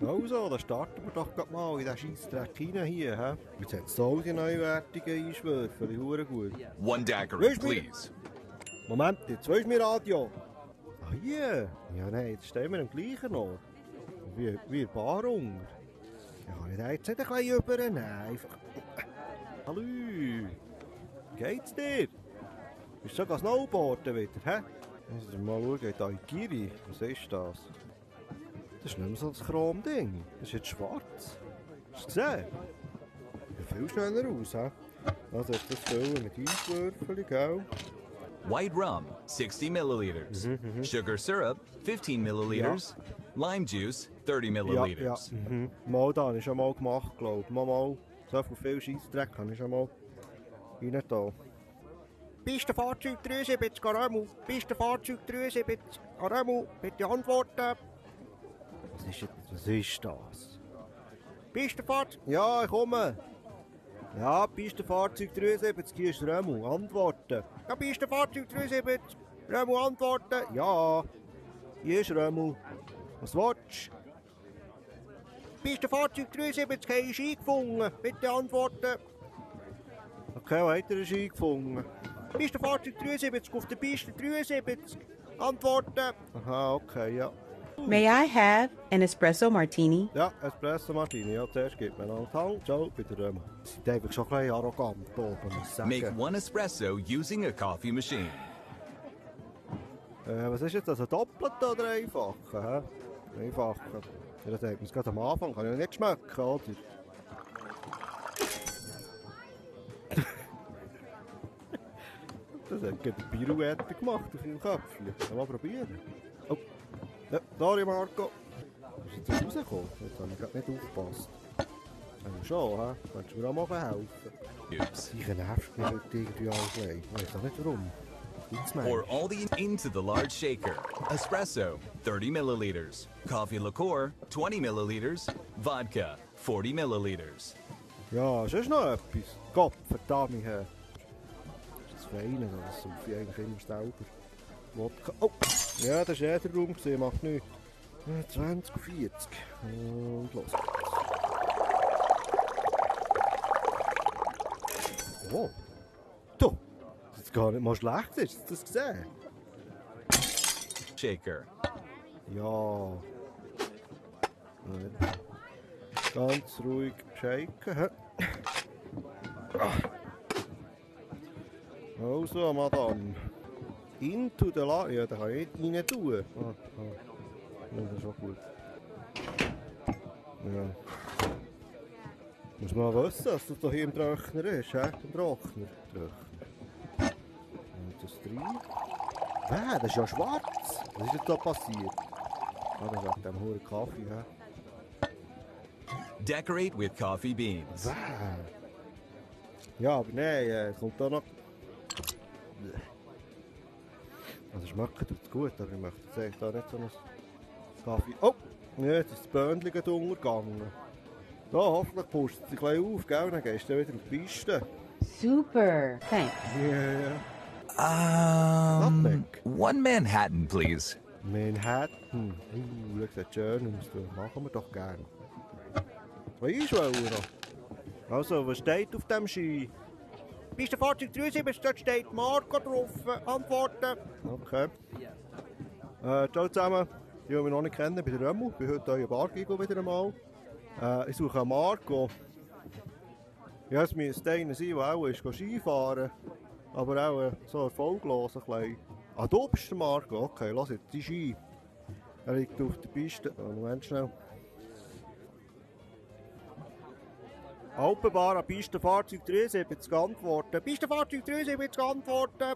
Also, dann starten wir doch grad mal in den Scheissdreck rein hier. He? Jetzt hat es so die neuwertigen Einschwürfe, die hure gut. One daiquiri, please. Moment, jetzt wo ist mein Radio? Ah, hier? Ja, nein, jetzt stehen wir am gleichen Ort. Wie Barung. Ja, kann ich da jetzt nicht ein bisschen übernehmen? Einfach... Hallo? Geht's dir? Bist du sogar Snowboarden wieder, hä? Also, mal schauen, da in Giri. Was ist das? Das ist nicht mehr so das Chromding. Das ist jetzt schwarz. Hast du gesehen? Sieht viel schneller aus, hä? Also jetzt das füllen mit Eiswürfeln, gell? White rum, 60 milliliters. Sugar syrup, 15 milliliters. Lime juice, 30 milliliters. Ja. Mal da habe ich schon mal gemacht, glaube ich. Mal. So viel Scheissdreck habe ich schon mal rein da. Pistenfahrzeug 73 Aremu. Pistenfahrzeug 73 Aremu. Bitte antworten. Was ist das? Pistenfahrzeug? Ja, ich komme. Ja, Pistenfahrzeug 73, hier ist Remu. Antworten. Ja, Pistenfahrzeug 73. Remu, antworten. Ja, hier ist Remu. Was willst du? Pistenfahrzeug 73, habe ich Ski gefunden. Bitte antworten. Okay, wo hat er einen Ski gefunden? Pistenfahrzeug 73 auf der Piste 73. Antworten. Aha, okay, ja. May I have an espresso martini? Ja, Espresso Martini. Ja, zuerst gibt man einen Tank, ciao, bitte Römer. Sie sind einfach schon ein bisschen arrogant oben, muss ich sagen. Make one espresso using a coffee machine. Was ist jetzt das, ein doppelter oder einfacher? Einfacher. Ja, das hat man gerade am Anfang, kann ja nicht schmecken, oder? Das hat gerade eine Pirouette gemacht auf dem Köpfchen. Mal probieren. Oh. Ja, sorry Marco. Ist jetzt rausgekommen? Jetzt habe ich gerade nicht aufgepasst. Schon, hä? Kannst du mir auch mal helfen? Oops. Ich nervt mich heute irgendwie alles. Ich weiß auch nicht warum. Pour all the into the large shaker. Espresso, 30 milliliters. Coffee liqueur, 20 milliliters. Vodka, 40 milliliters. Ja, sonst noch etwas. Gott, verdammt her. Das ist das Feine, das saufe ich eigentlich immer selber. Wodka. Oh! Ja, das war der Raum, macht nichts. 20, 40. Und los geht's. Oh! Du! Das ist gar nicht mal schlecht, hast du das gesehen? Shaker. Ja. Ganz ruhig shaken. Also, Madame. Into the la... Ja, da kann ich nicht rein tun. Ja, das ist auch gut. Ja. Muss man wissen, dass das hier im Trockner ist, hä? Im Trockner. Und das 3. Das ist ja schwarz. Was ist jetzt da passiert? Ah, das ist wegen dem hohen Kaffee, hä? Decorate with coffee beans. Ja, aber nein, es kommt da noch... Also schmeckt tut's gut, aber ich möchte jetzt eigentlich da nicht so einen Kaffee... Oh! Ja, jetzt ist das Böhnchen untergegangen. Da, hoffentlich pusht es dich gleich auf, gell? Dann gehst du wieder auf die Piste. Super. Thanks. One Manhattan, please. Manhattan. Das sieht schön aus. Das machen wir doch gerne. 2 Einschwellen noch. Also, was steht auf dem Ski? Pistenfahrzeug 73, dort steht Marco drauf. Antworten. Okay. Ciao zusammen. Die, die mich noch nicht kennen, ich bin der Römu. Ich bin heute euer Bargigo wieder einmal. Ich suche einen Marco. Ja, es müsste einer sein, der auch ist Skifahren. Aber auch so erfolglos ein bisschen. Ah, du bist der Marco. Okay, lass jetzt die Ski. Er liegt auf der Piste. Moment schnell. Alpenbar an Pistenfahrzeug 73 antworten. Pistenfahrzeug 73 antworten.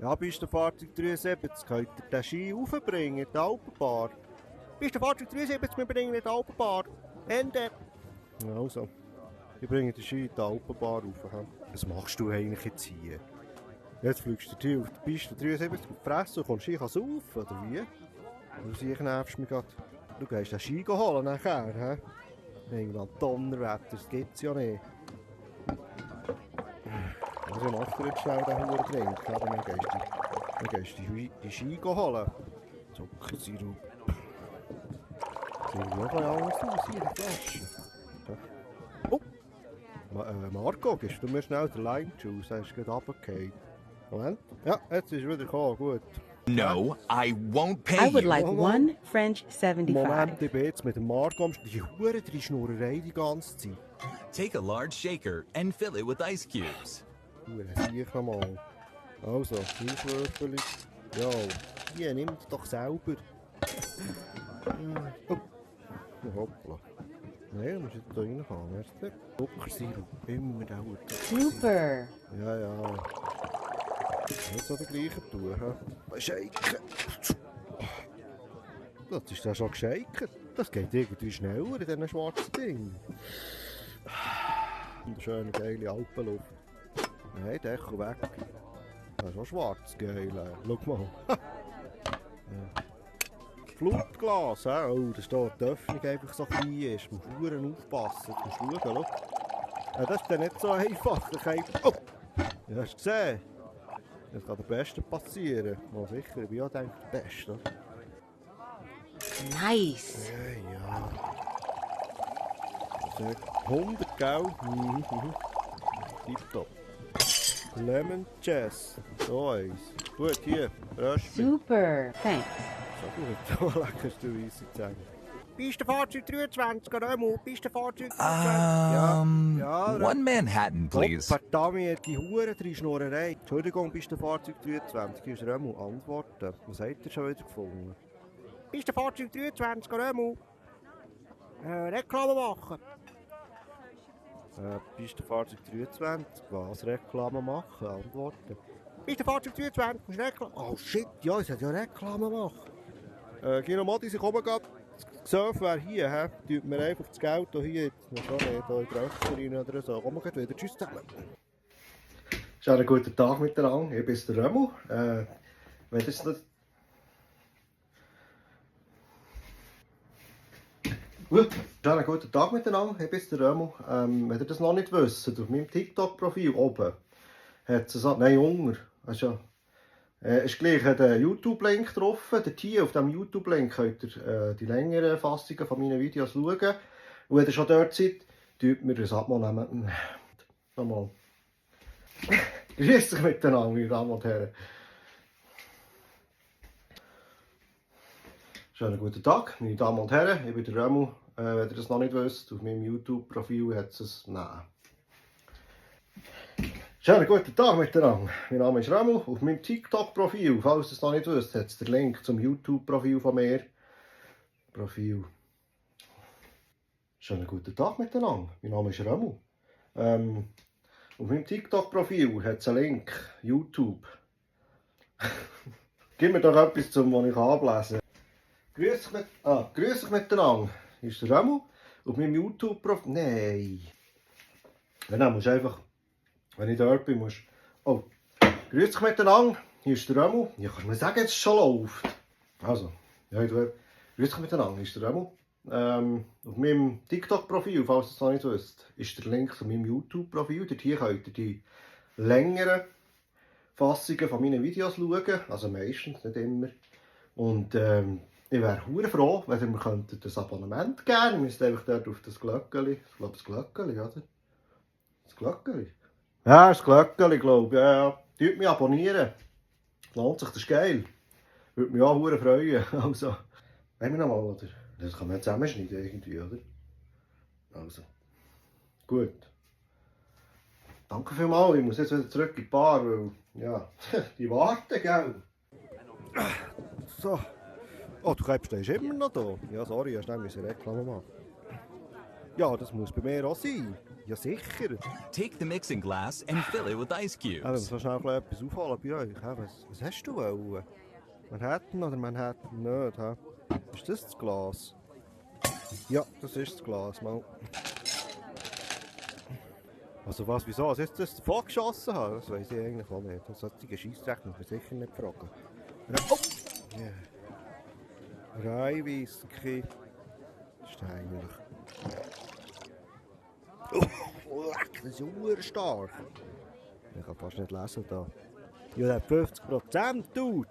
Ja, Pistenfahrzeug 73. Könnt ihr den Ski raufbringen, die Alpenbar? Pistenfahrzeug 73, wir bringen den Alpenbar. Ende. Ja, also. Ich bringe den Ski in die Alpenbar rauf. Was machst du eigentlich jetzt hier? Jetzt fliegst du hier auf die Piste 73 auf die Fresse und kommst hier saufen, oder wie? Du nervst mich gerade. Du gehst den Ski holen nachher, hä? Irgendwann Donnerwetter, das gibt's ja nicht. Also mach dir jetzt schnell den Huren Trink, aber dann gehst du die Ski holen. Zuckersirup. sieht noch ein anders aus hier, die Flasche. Oh! Marco, gibst du mir schnell den Lime Juice? Er ist gerade runtergefallen. Moment. Ja, jetzt ist er wieder gekommen, gut. No, I won't pay I would you. like one French Moment, 75. ich bin jetzt mit dem Marco am die Hure drin Schnurrerei die ganze Zeit. Take a large shaker and fill it with ice cubes. Hure, sieh ich nochmal. Also, Milchwürfel. Ja, hier, nimm es doch selber. Oh. Hoppla. Nein, du musst jetzt hier reinkommen. Merci. Zuckersirup, immer dauert. Super. Ja, ja. Nicht so der gleiche tun, hä? Shaken. Das ist ja schon geshaken. Das geht irgendwie schneller in diesen schwarzen Ding. Und eine schöne, geile Alpenluft. Nein, Deckel weg. Das ist auch schwarz, geil. Schau mal. Flutglas, hä? Oh, da steht die Öffnung einfach so klein ist. Man muss verdammt aufpassen. Du musst schauen, schau. Ja, das ist dann nicht so einfach. Oh! Ja, hast du gesehen? Das kann der Beste passieren. Mal sicher, ich bin auch denke, der Beste. Nice. Ja, ja. 100, gell? Tipptopp. Lemon Chess. So eins. Gut, hier. Röstchen. Super. Thanks. So gut. So leckerst du weisse Zähne. Pistenfahrzeug 23, Römu. Pistenfahrzeug 23. One Manhattan, please. Verdammt, die Hure drin Schnurrerei. Entschuldigung, Pistenfahrzeug 23. Hier ist Römu. Antworten. Was hat er schon wieder gefunden? Pistenfahrzeug 23, Römu. Reklame machen. Pistenfahrzeug 23. Was? Reklame machen? Antworten. Pistenfahrzeug 23, musst Reklame... Oh shit, ja, ich sollte ja Reklame machen. Gino Modis, ich komme gerade. Das Surf wäre hier, hä? Tut mir einfach das Geld hier, noch nicht, hier in die Röchserin oder so. Kommen wir wieder. Tschüss zusammen. Schönen guten Tag miteinander. Ich bin der Römu. Wenn das nicht... Gut, schönen guten Tag miteinander. Ich bin der Römu. Wenn ihr das noch nicht wisst, auf meinem TikTok-Profil oben hat es so... Nein, unter. Also, ist gleich ein YouTube-Link drauf. Dort hier auf diesem YouTube-Link könnt ihr die längeren Fassungen von meinen Videos schauen. Und wenn ihr schon dort seid, tut mir das abnehmen. Nochmal. Grüß euch miteinander, meine Damen und Herren. Schönen guten Tag, meine Damen und Herren. Ich bin der Römu. Wenn ihr das noch nicht wisst, auf meinem YouTube-Profil hat es ein... Nein. Schönen guten Tag miteinander. Mein Name ist Römu. Auf meinem TikTok-Profil, falls ihr es noch nicht wisst, hat es den Link zum YouTube-Profil von mir. Profil. Schönen guten Tag miteinander. Mein Name ist Römu. Auf meinem TikTok-Profil hat es einen Link. YouTube. Gib mir doch etwas, was ich ablesen kann. Grüß euch miteinander. Hier ist der Römu. Auf meinem YouTube-Profil. Nein. Dann musst du einfach. Wenn ich dort bin, musst du... Oh, grüß dich miteinander, hier ist der Römu. Ja, kannst du mir sagen, dass es schon läuft? Also, ja, grüß dich miteinander, hier ist der Römu. Auf meinem TikTok-Profil, falls ihr es noch nicht wisst, ist der Link zu meinem YouTube-Profil. Dort hier könnt ihr die längeren Fassungen von meinen Videos schauen. Also meistens, nicht immer. Und ich wäre hure froh, wenn ihr mir das Abonnement geben könnt. Ihr müsst einfach dort auf das Glöckchen. Ich glaube, das Glöckchen, oder? Das Glöckchen. Ja, das Glöckchen, glaube ich. Ja. Tut mich abonnieren. Lohnt sich, das ist geil. Würde mich auch hure freuen. Also, wollen wir noch mal, oder? Das kann man ja zusammenschneiden irgendwie, oder? Also, gut. Danke vielmals. Ich muss jetzt wieder zurück in die Bar, weil, ja, die warten, gell? So. Oh, du stehst immer noch da? Ja, sorry, hast du schnell Reklame machen. Ja, das muss bei mir auch sein. Ja, sicher. Take the mixing glass and fill it with ice Wir cubes. müssen schnell etwas aufholen bei euch. Was hast du wollen? Manhattan oder Manhattan nicht? He? Ist das Glas? Ja, das ist das Glas. Mal. Also was, wieso? Als ich das davon geschossen habe, das weiss ich eigentlich auch nicht. Das solche Scheissdreck muss man sicher nicht fragen. Oh! Yeah. Rheinwhisky. Das ist eigentlich... Oh, leck, das ist ja stark. Ich kann fast nicht lesen da. Ja, der hat 50%, Dude.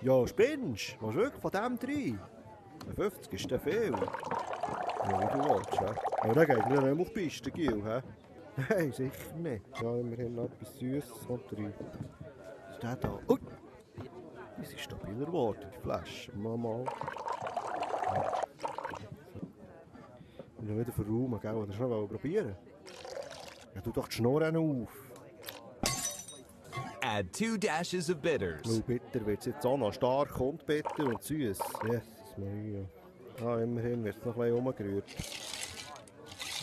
Ja, spinnst du? Was wirklich von dem drin? 50 ist der viel. Ja, wie du willst, hä? Aber der geht nicht mehr auf die Piste, Gil, hä? Nein, sicher nicht. Ja, immerhin noch etwas Süßes kommt rein. Was ist der da? Ui! Die sind stabiler geworden, die Flasche. Mal. Und dann wieder verräumen, gell? Oder schon mal probieren? Ja, tu doch die Schnur auf. Add 2 dashes of bitters. Weil bitter wird es jetzt auch noch stark und bitter und süß. Jesus Maria. Ah, immerhin wird es noch ein bisschen umgerührt.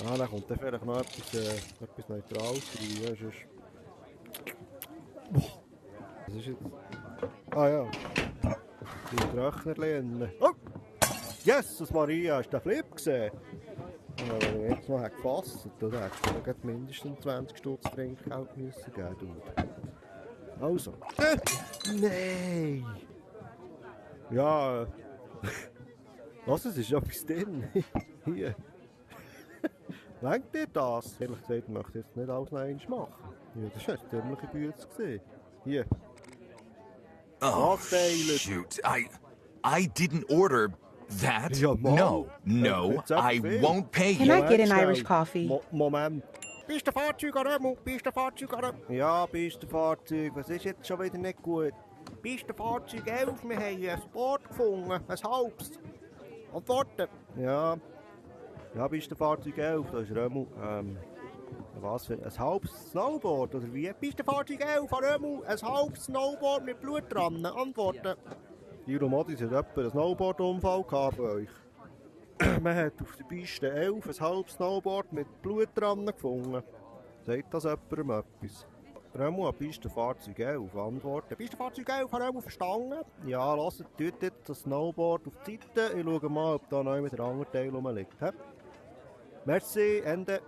Ah, dann kommt dann vielleicht noch etwas Neutrales rein. Ja, sonst... Boah. Was ist jetzt? Ah ja. Die Tröchnerchen. Oh! Jesus Maria, hast du den Flip gesehen? Ja, wenn ich jetzt noch gefasst hätte, dann hätte ich mindestens 20 Stutz Trinkgeld müssen geben. Also. Nein! Ja. Was, es ist etwas drin. Hier. Lenkt dir das? Ehrlich gesagt, ich möchte jetzt nicht alles noch einmal machen. Ja, das war eine ziemliche Bütze gesehen. Hier. Oh, Nachteile. shoot. I didn't order that. Ja, Mann. No, Jetzt sag I viel. won't pay Can you. I get an Schnell. Irish coffee? Moment. Bist du Fahrzeug an Römu? Bist du Fahrzeug an Römu? Ja, bist du Fahrzeug. Was ist jetzt schon wieder nicht gut? Bist du Fahrzeug 11? Wir haben ein Board gefunden. Ein halbes. Antworten. Ja. Ja, bist du Fahrzeug 11? Da ist Römu. Was für ein halbes Snowboard? Oder wie? Bist du Fahrzeug 11 an Römu? Ein halbes Snowboard mit Blut dran. Antworten. Juro Modis hat etwa einen Snowboard-Unfall gehabt bei euch. Man hat auf der Piste 11 ein halbes Snowboard mit Blut dran gefunden. Sagt das jemandem etwas? Römu an Pistenfahrzeug 11 antworten. Pistenfahrzeug 11, hat Römu verstanden? Ja, lasst, tut jetzt das Snowboard auf die Seite. Ich schaue mal, ob da noch mit der anderen Teil rumliegt. He? Merci, Ende.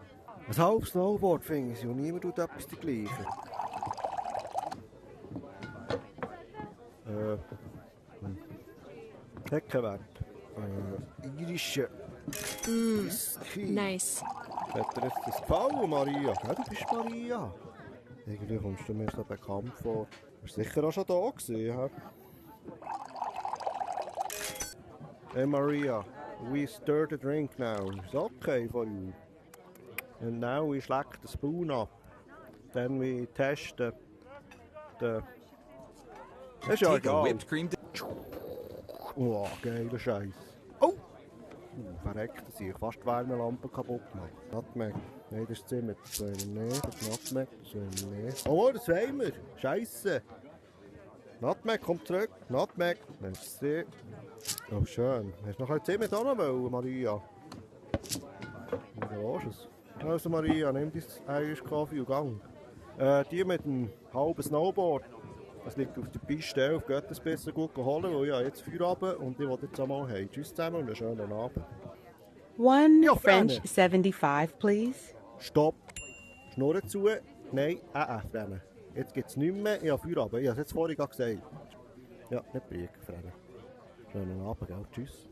Ein halbes Snowboard finde ich und niemand tut etwas dergleichen. Heckenwert. Irische Whisky. Nice. Hat dir jetzt das gefallen, Maria? Ja, du bist Maria. Irgendwie kommst du mir so bekannt vor. Du warst sicher auch schon da gewesen, ja? Hey Maria, we stir the drink now. It's okay for you. And now we select the spoon up. Then we test the... Das ist ja Take a egal. whipped cream. Oh, geiler Scheiß. Oh! Verreckt, dass ich fast die Wärmelampe kaputt gemacht. Nutmeg. Nein, das ist Zimmer. Das wollen wir nicht. Das ist Nutmeg. Das wollen wir nicht. Oh, das wollen wir. Scheisse. Nutmeg, komm zurück. Nutmeg. Merci. Oh, schön. Hast du noch ein Zimmer da noch wollen, Maria? Wo ist es? Also, Maria, nimm dein Irish Coffee und gang. Die mit dem halben Snowboard. Es liegt auf der Piste 11, geht es besser gut holen, weil ja jetzt Feierabend und ich will jetzt einmal heim. Tschüss zusammen und einen schönen Abend. One Ja, French Ferne. 75, please. Stopp! Schnurren zu. Nein, Frennen. Jetzt gibt es nichts mehr, ich habe Feierabend. Ich habe es jetzt vorhin gesagt. Ja, nicht Brieg, Frennen. Schönen Abend, gell? Tschüss.